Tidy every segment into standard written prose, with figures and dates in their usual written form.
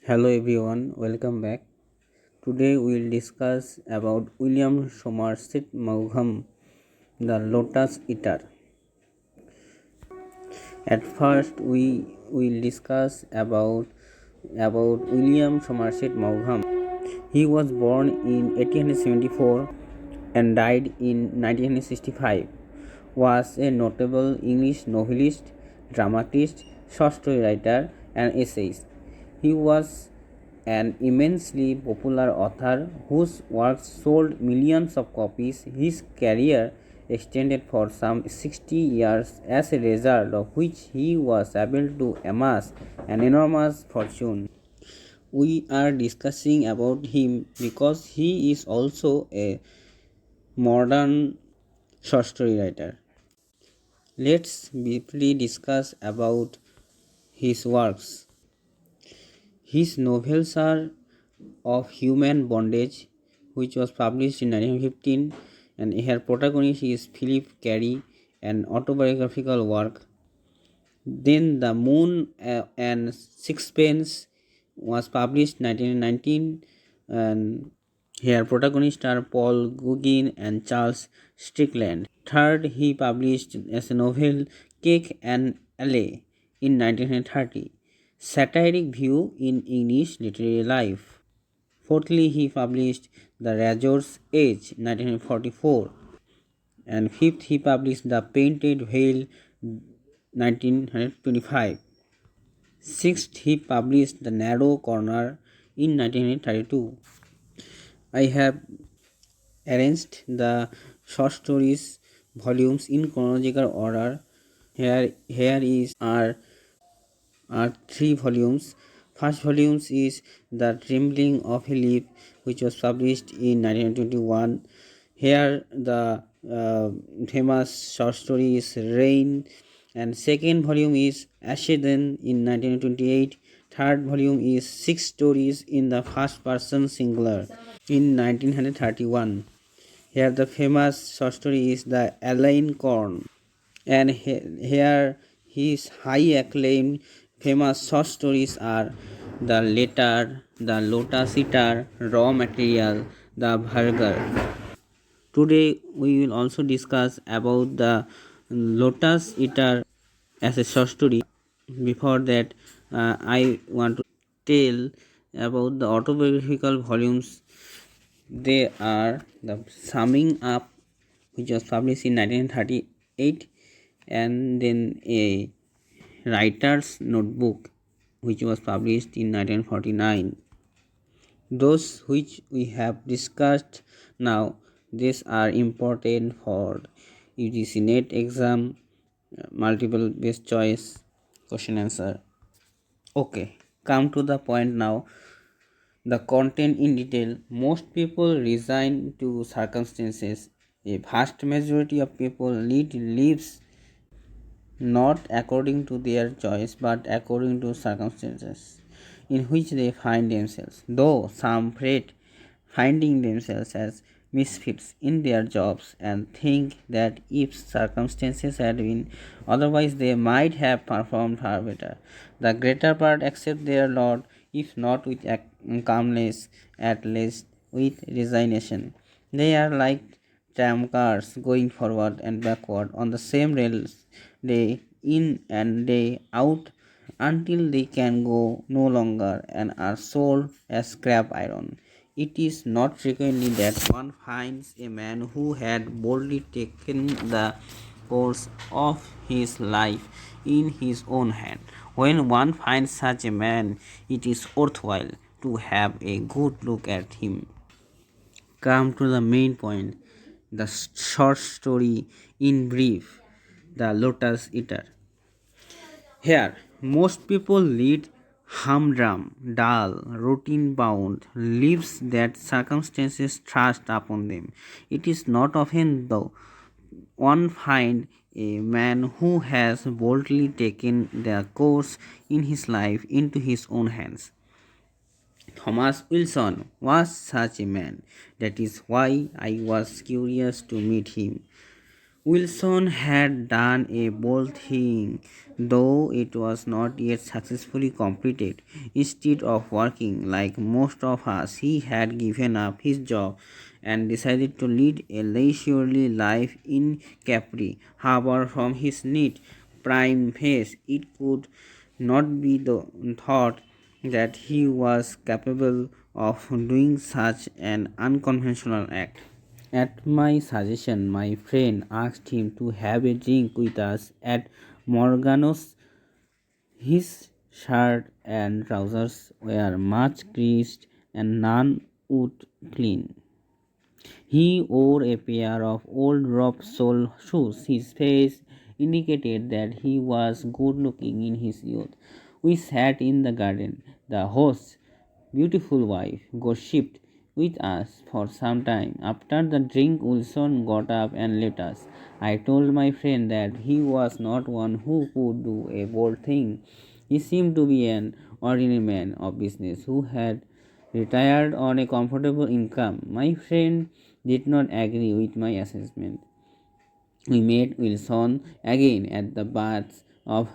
Hello everyone, welcome back. Today we will discuss about William Somerset Maugham, the Lotus Eater. At first we will discuss about William Somerset Maugham. He was born in 1874 and died in 1965. Was a notable English novelist, dramatist, short story writer, and essayist. He was an immensely popular author whose works sold millions of copies. His career extended for some 60 years, as a result of which he was able to amass an enormous fortune. We are discussing about him because he is also a modern short story writer. Let's briefly discuss about his works. His novels are Of Human Bondage, which was published in 1915, and her protagonist is Philip Carey, an autobiographical work. Then The Moon and Sixpence was published 1919, and here protagonists are Paul Gauguin and Charles Strickland. Third, he published as a novel Cake and Alley in 1930, satiric view in English literary life. Fourthly, he published The Razor's Edge 1944, and fifth, he published The Painted Veil 1925. Sixth, he published The Narrow Corner in 1932. I have arranged the short stories volumes in chronological order. Here are three volumes. First volume is The Trembling of a Leaf, which was published in 1921. Here the famous short story is Rain, and second volume is Ascendant in 1928. Third volume is Six Stories in the First Person Singular in 1931. Here the famous short story is The Alien Corn, and here his high acclaimed famous short stories are The Letter, The Lotus Eater, Raw Material, The Burger. Today we will also discuss about the Lotus Eater as a short story. Before that, I want to tell about the autobiographical volumes. They are the Summing Up, which was published in 1938, and then a Writer's Notebook, which was published in 1949. Those which we have discussed now, these are important for UGC NET exam, multiple base choice, question answer. Okay, come to the point now. The content in detail. Most people resign to circumstances. A vast majority of people lead lives not according to their choice but according to circumstances in which they find themselves, though some fret finding themselves as misfits in their jobs and think that if circumstances had been otherwise they might have performed far better. The greater part accept their lot, if not with calmness, at least with resignation. They are like tram cars going forward and backward on the same rails, day in and day out, until they can go no longer and are sold as scrap iron. It is not frequently that one finds a man who had boldly taken the course of his life in his own hand. When one finds such a man, it is worthwhile to have a good look at him. Come to the main point, the short story in brief, The Lotus Eater. Here, most people lead humdrum, dull, routine-bound lives that circumstances thrust upon them. It is not often, though, one finds a man who has boldly taken the course in his life into his own hands. Thomas Wilson was such a man. That is why I was curious to meet him. Wilson had done a bold thing, though it was not yet successfully completed. Instead of working like most of us, he had given up his job and decided to lead a leisurely life in Capri. However, from his neat, prime face, it could not be thought that he was capable of doing such an unconventional act. At my suggestion, my friend asked him to have a drink with us at Morgano's. His shirt and trousers were much creased and none would clean. He wore a pair of old rough sole shoes. His face indicated that he was good looking in his youth. We sat in the garden. The host's beautiful wife gossiped with us for some time. After the drink, Wilson got up and left us. I told my friend that he was not one who could do a bold thing. He seemed to be an ordinary man of business who had retired on a comfortable income. My friend did not agree with my assessment. We met Wilson again at the baths of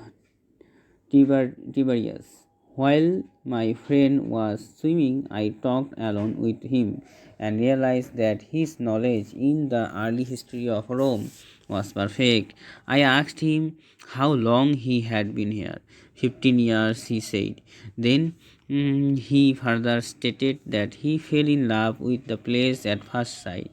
Tiberius. While my friend was swimming, I talked alone with him and realized that his knowledge in the early history of Rome was perfect. I asked him how long he had been here. 15 years, he said. Then he further stated that he fell in love with the place at first sight.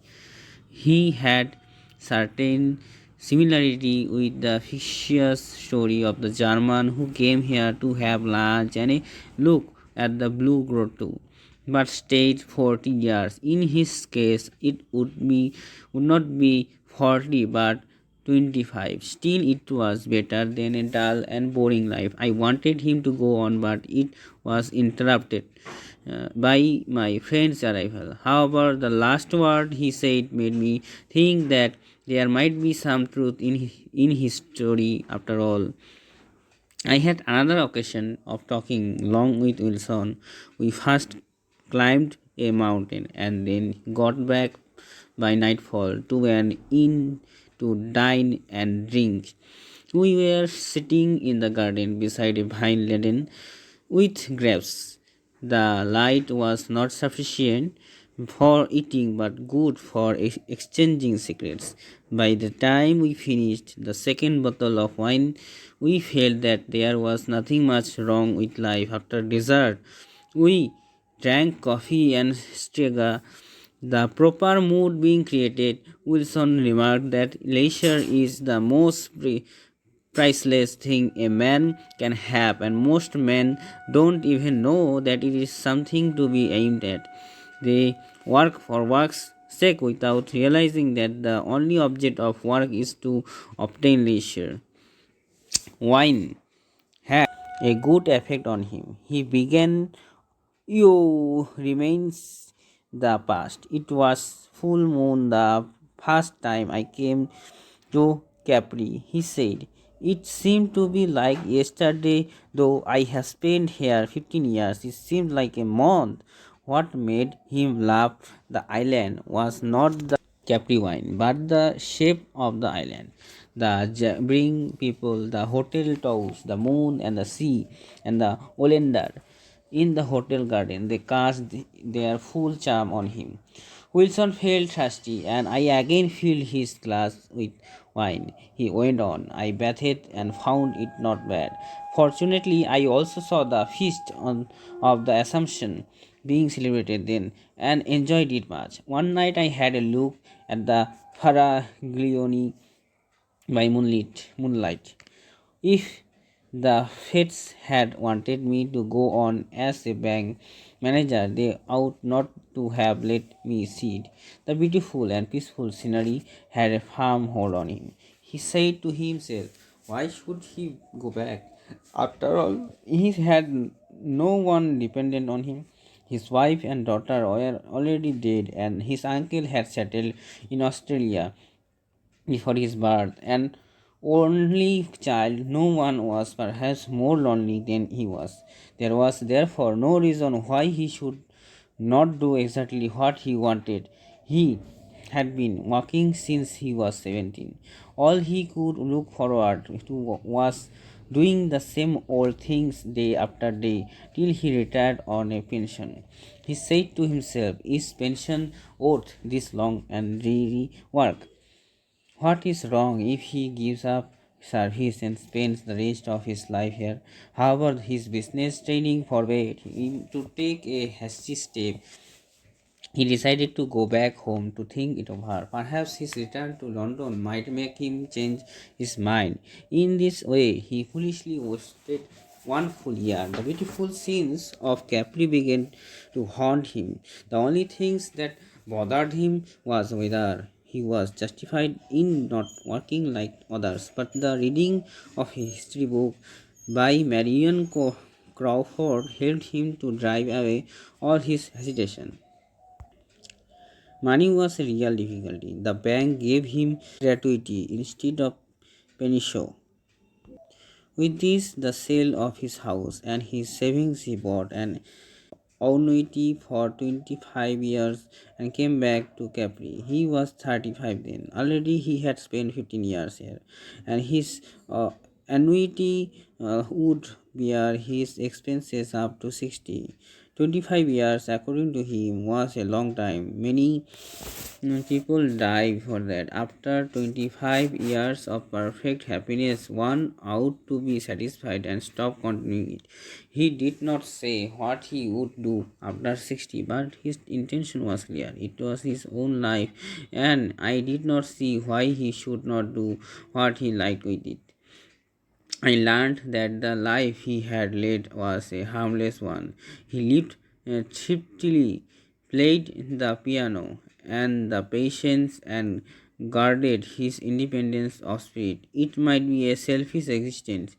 He had certain similarity with the fictitious story of the German who came here to have lunch and a look at the Blue Grotto, but stayed 40 years. In his case, it would not be 40 but 25. Still, it was better than a dull and boring life. I wanted him to go on, but it was interrupted by my friend's arrival. However, the last word he said made me think that there might be some truth in his story after all. I had another occasion of talking long with Wilson. We first climbed a mountain and then got back by nightfall to an inn to dine and drink. We were sitting in the garden beside a vine laden with grapes. The light was not sufficient for eating but good for exchanging secrets. By the time we finished the second bottle of wine, we felt that there was nothing much wrong with life. After dessert, we drank coffee and strega. The proper mood being created, Wilson remarked that leisure is the most priceless thing a man can have, and most men don't even know that it is something to be aimed at. They work for work's sake without realizing that the only object of work is to obtain leisure. Wine had a good effect on him. He began, "You remains the past. It was full moon the first time I came to Capri," he said. "It seemed to be like yesterday, though I have spent here 15 years. It seemed like a month." What made him laugh the island was not the Capri wine, but the shape of the island. The jabbering people, the hotel tows, the moon and the sea, and the oleander in the hotel garden, they cast their full charm on him. Wilson felt thirsty, and I again filled his glass with wine. He went on. "I bathed and found it not bad. Fortunately, I also saw the feast of the Assumption being celebrated then and enjoyed it much. One night I had a look at the Faraglioni by moonlight. If the Fates had wanted me to go on as a bank manager, they ought not to have let me see it." The beautiful and peaceful scenery had a firm hold on him. He said to himself, why should he go back? After all, he had no one dependent on him. His wife and daughter were already dead, and his uncle had settled in Australia before his birth, and only child. No one was perhaps more lonely than he was. There was therefore no reason why he should not do exactly what he wanted. He had been walking since he was 17. All he could look forward to was doing the same old things day after day till he retired on a pension. He said to himself, is pension worth this long and dreary work? What is wrong if he gives up service and spends the rest of his life here? However, his business training forbade him to take a hasty step. He decided to go back home to think it over. Perhaps his return to London might make him change his mind. In this way, he foolishly wasted 1 full year. The beautiful scenes of Capri began to haunt him. The only things that bothered him was whether he was justified in not working like others. But the reading of a history book by Marion Crawford helped him to drive away all his hesitation. Money was a real difficulty. The bank gave him gratuity instead of pension. With this, the sale of his house and his savings, he bought an annuity for 25 years and came back to Capri. He was 35 then. Already he had spent 15 years here, and his annuity would bear his expenses up to 60. 25 years, according to him, was a long time. Many people die for that. After 25 years of perfect happiness, one ought to be satisfied and stop continuing it. He did not say what he would do after 60, but his intention was clear. It was his own life, and I did not see why he should not do what he liked with it. I learned that the life he had led was a harmless one. He lived thriftily, played the piano, and the patience and guarded his independence of spirit. It might be a selfish existence.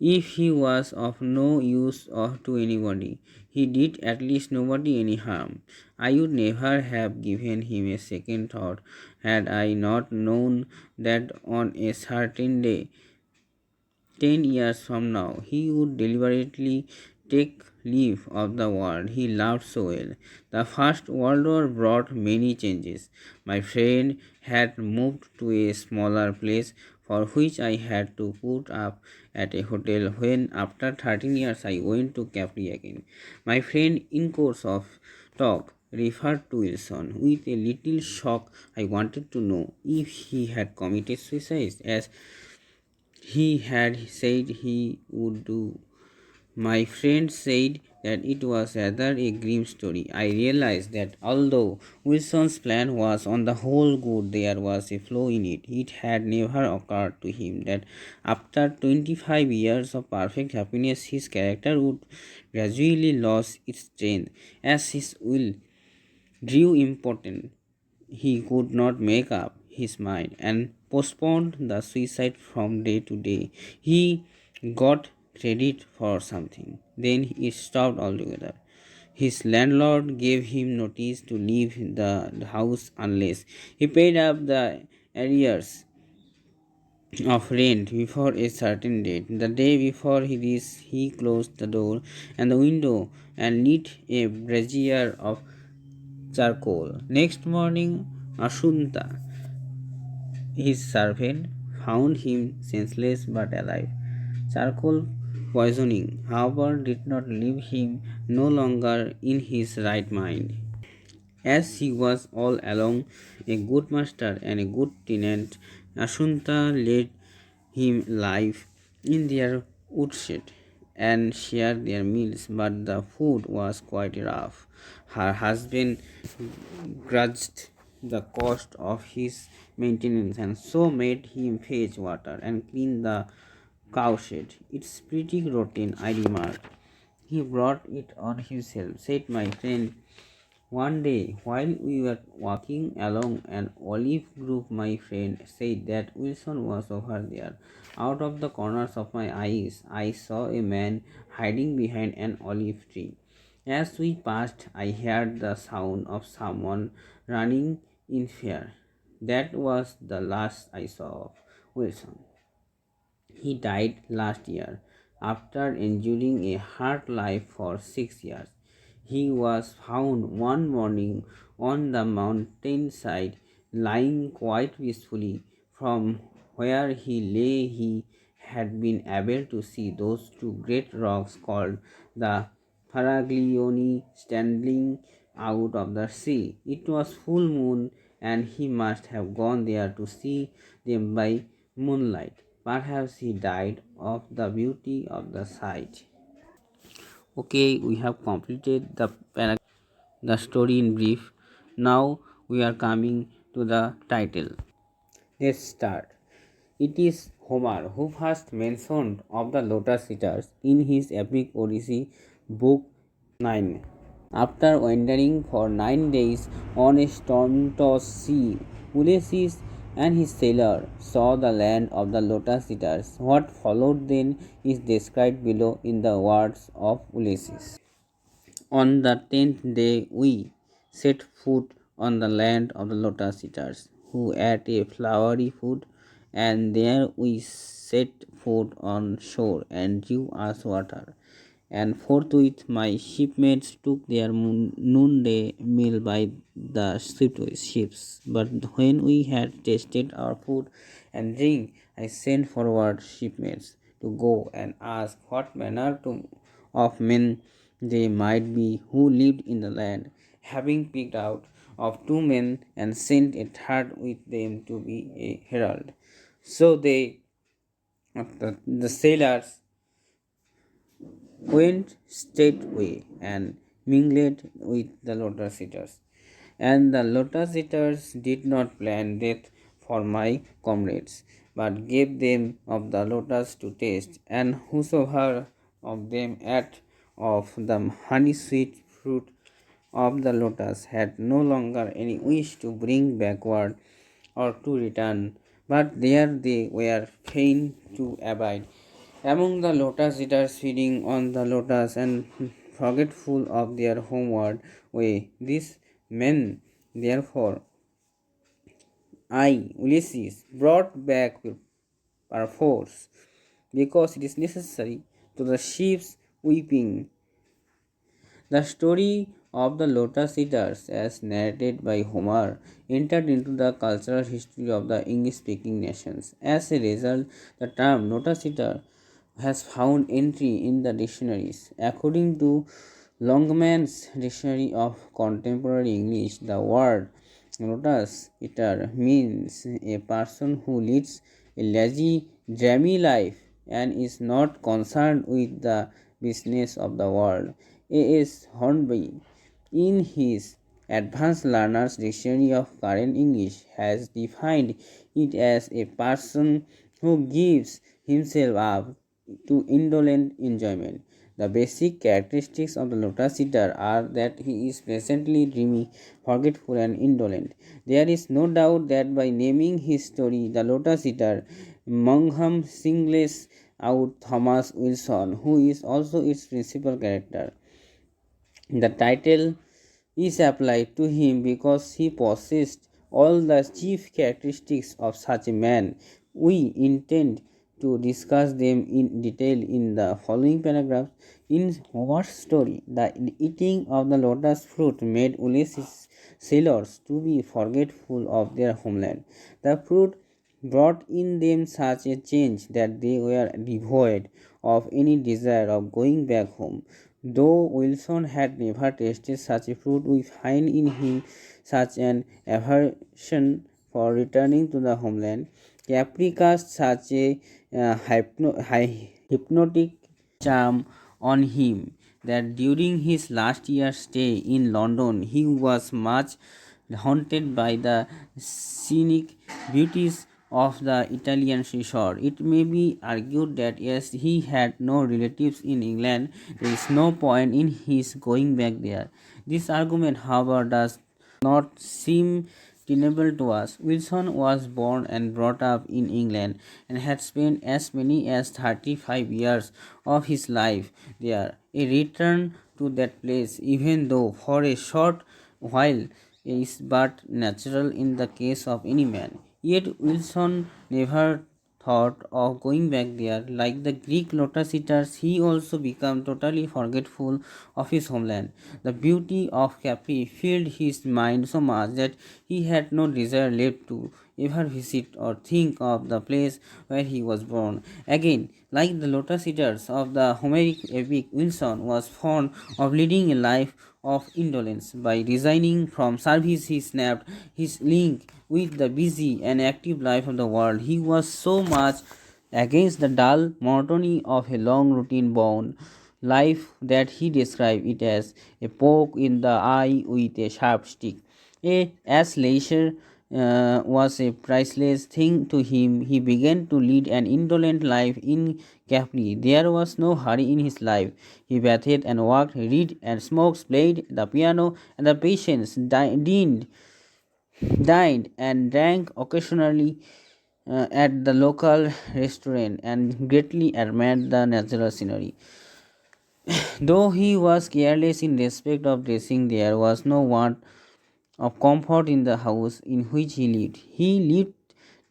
If he was of no use to anybody, he did at least nobody any harm. I would never have given him a second thought had I not known that on a certain day 10 years from now, he would deliberately take leave of the world he loved so well. The First World War brought many changes. My friend had moved to a smaller place for which I had to put up at a hotel when after 13 years I went to Capri again. My friend in course of talk referred to Wilson. With a little shock I wanted to know if he had committed suicide as he had said he would do. My friend said that it was rather a grim story. I realized that although Wilson's plan was on the whole good, there was a flaw in it. It had never occurred to him that after 25 years of perfect happiness, his character would gradually lose its strength as his will grew important. He could not make up his mind and postponed the suicide from day to day. He got credit for something, then he stopped altogether. His landlord gave him notice to leave the house unless he paid up the arrears of rent before a certain date. The day before he closed the door and the window and lit a brazier of charcoal. Next morning, Asunta, his servant, found him senseless but alive. Charcoal poisoning, however, did not leave him no longer in his right mind. As he was all along a good master and a good tenant, Asunta let him live in their woodshed and share their meals, but the food was quite rough. Her husband grudged the cost of his maintenance and so made him fetch water and clean the cowshed. It's pretty rotten, I remarked. He brought it on himself, said my friend. One day, while we were walking along an olive grove, my friend said that Wilson was over there. Out of the corners of my eyes, I saw a man hiding behind an olive tree. As we passed, I heard the sound of someone running in fear. That was the last I saw of Wilson. He died last year after enduring a hard life for 6 years. He was found one morning on the mountainside, lying quite peacefully. From where he lay, he had been able to see those two great rocks called the Faraglioni standing out of the sea. It was full moon, and he must have gone there to see them by moonlight. Perhaps he died of the beauty of the sight. Okay, we have completed the story in brief. Now we are coming to the title. Let's start. It is Homer who first mentioned of the lotus eaters in his epic Odyssey, book 9. After wandering for 9 days on a storm-tossed sea, Ulysses and his sailor saw the land of the lotus eaters. What followed then is described below in the words of Ulysses. On the 10th day we set foot on the land of the lotus eaters, who ate a flowery food, and there we set foot on shore and drew us water. And forthwith my shipmates took their noonday meal by the ships. But when we had tasted our food and drink, I sent forward shipmates to go and ask what manner of men they might be who lived in the land, having picked out of 2 men and sent a third with them to be a herald. So the sailors went straightway and mingled with the lotus eaters. And the lotus eaters did not plan death for my comrades, but gave them of the lotus to taste, and whosoever of them ate of the honey sweet fruit of the lotus had no longer any wish to bring backward or to return, but there they were fain to abide among the lotus eaters, feeding on the lotus and forgetful of their homeward way. These men, therefore, I, Ulysses, brought back perforce, because it is necessary, to the ships weeping. The story of the lotus eaters, as narrated by Homer, entered into the cultural history of the English speaking nations. As a result, the term lotus eater has found entry in the dictionaries. According to Longman's Dictionary of Contemporary English, the word lotus eater means a person who leads a lazy, dreamy life and is not concerned with the business of the world. A.S. Hornby, in his Advanced Learner's Dictionary of Current English, has defined it as a person who gives himself up to indolent enjoyment. The basic characteristics of the lotus eater are that he is pleasantly dreamy, forgetful, and indolent. There is no doubt that by naming his story The Lotus Eater, Maugham singles out Thomas Wilson, who is also its principal character. The title is applied to him because he possessed all the chief characteristics of such a man. We intend to discuss them in detail in the following paragraphs. In Homer's story, the eating of the lotus fruit made Ulysses' sailors to be forgetful of their homeland. The fruit brought in them such a change that they were devoid of any desire of going back home. Though Wilson had never tasted such a fruit, we find in him such an aversion for returning to the homeland. Capri cast such a hypnotic charm on him that during his last year's stay in London he was much haunted by the scenic beauties of the Italian seashore. It may be argued that as he had no relatives in England, there is no point in his going back there. This argument, however, does not seem tenable to us. Wilson was born and brought up in England and had spent as many as 35 years of his life there. A return to that place, even though for a short while, is but natural in the case of any man. Yet Wilson never thought of going back there. Like the Greek lotus eaters, he also became totally forgetful of his homeland. The beauty of Capri filled his mind so much that he had no desire left to ever visit or think of the place where he was born. Again, like the lotus eaters of the Homeric epic, Wilson was fond of leading a life of indolence. By resigning from service, he snapped his link with the busy and active life of the world. He was so much against the dull monotony of a long routine bound life that he described it as a poke in the eye with a sharp stick. As leisure was a priceless thing to him, he began to lead an indolent life in Capri. There was no hurry in his life. He bathed and walked, read and smoked, played the piano, and the patients dined and drank occasionally at the local restaurant and greatly admired the natural scenery. Though he was careless in respect of dressing, there was no want of comfort in the house in which he lived. He lived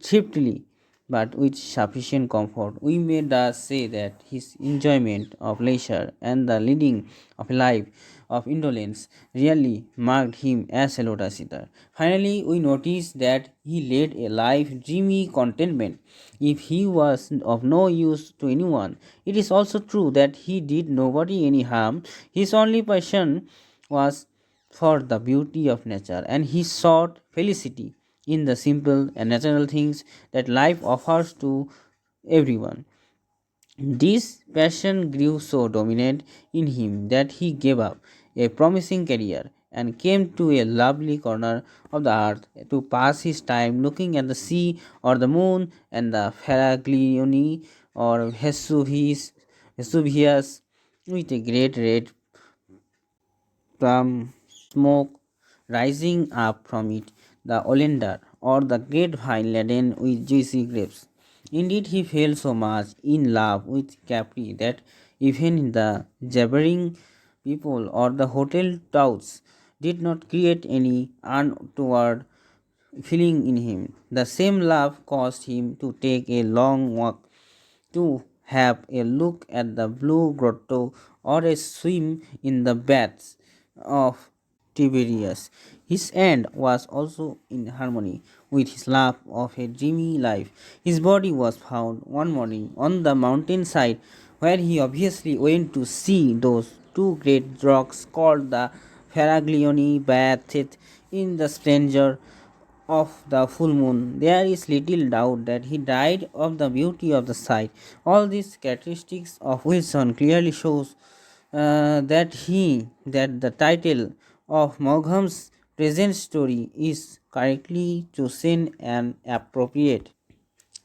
thriftily, but with sufficient comfort. We may thus say that his enjoyment of leisure and the leading of a life of indolence really marked him as a lotus eater. Finally, we notice that he led a life dreamy contentment. If he was of no use to anyone, it is also true that he did nobody any harm. His only passion was for the beauty of nature, and he sought felicity in the simple and natural things that life offers to everyone. This passion grew so dominant in him that he gave up a promising career and came to a lovely corner of the earth to pass his time looking at the sea or the moon and the Faraglioni or Vesuvius with a great red plum smoke rising up from it, the oleander, or the grapevine laden with juicy grapes. Indeed, he fell so much in love with Capri that even the jabbering people or the hotel touts did not create any untoward feeling in him. The same love caused him to take a long walk to have a look at the blue grotto or a swim in the baths of Tiberius. His end was also in harmony with his love of a dreamy life. His body was found one morning on the mountainside where he obviously went to see those two great rocks called the Faraglioni bathed in the splendor of the full moon. There is little doubt that he died of the beauty of the sight. All these characteristics of Wilson clearly shows that the title of Maugham's present story is correctly chosen and appropriate.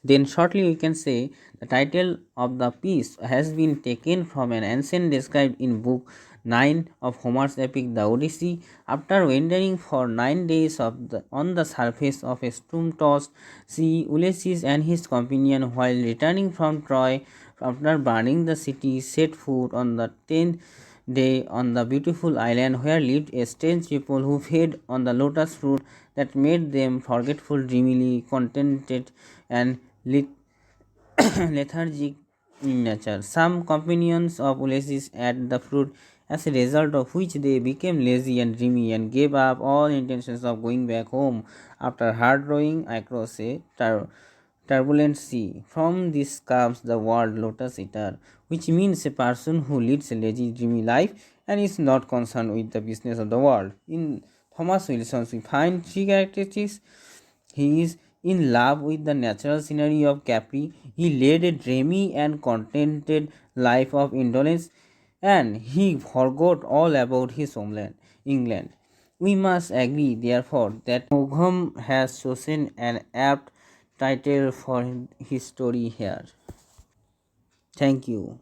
Then shortly we can say the title of the piece has been taken from an ancient described in book 9 of Homer's epic The Odyssey. After wandering for 9 days on the surface of a storm-tossed sea, Ulysses and his companion, while returning from Troy after burning the city, set foot on the 10th day on the beautiful island where lived a strange people who fed on the lotus fruit that made them forgetful, dreamily contented, and lethargic in nature. Some companions of Ulysses ate the fruit, as a result of which they became lazy and dreamy and gave up all intentions of going back home after hard rowing across a turbulent sea. From this comes the word lotus eater, which means a person who leads a lazy, dreamy life and is not concerned with the business of the world. In Thomas Wilson, we find three characteristics. He is in love with the natural scenery of Capri. He led a dreamy and contented life of indolence, and he forgot all about his homeland, England. We must agree, therefore, that Maugham has chosen an apt title for his story here. Thank you.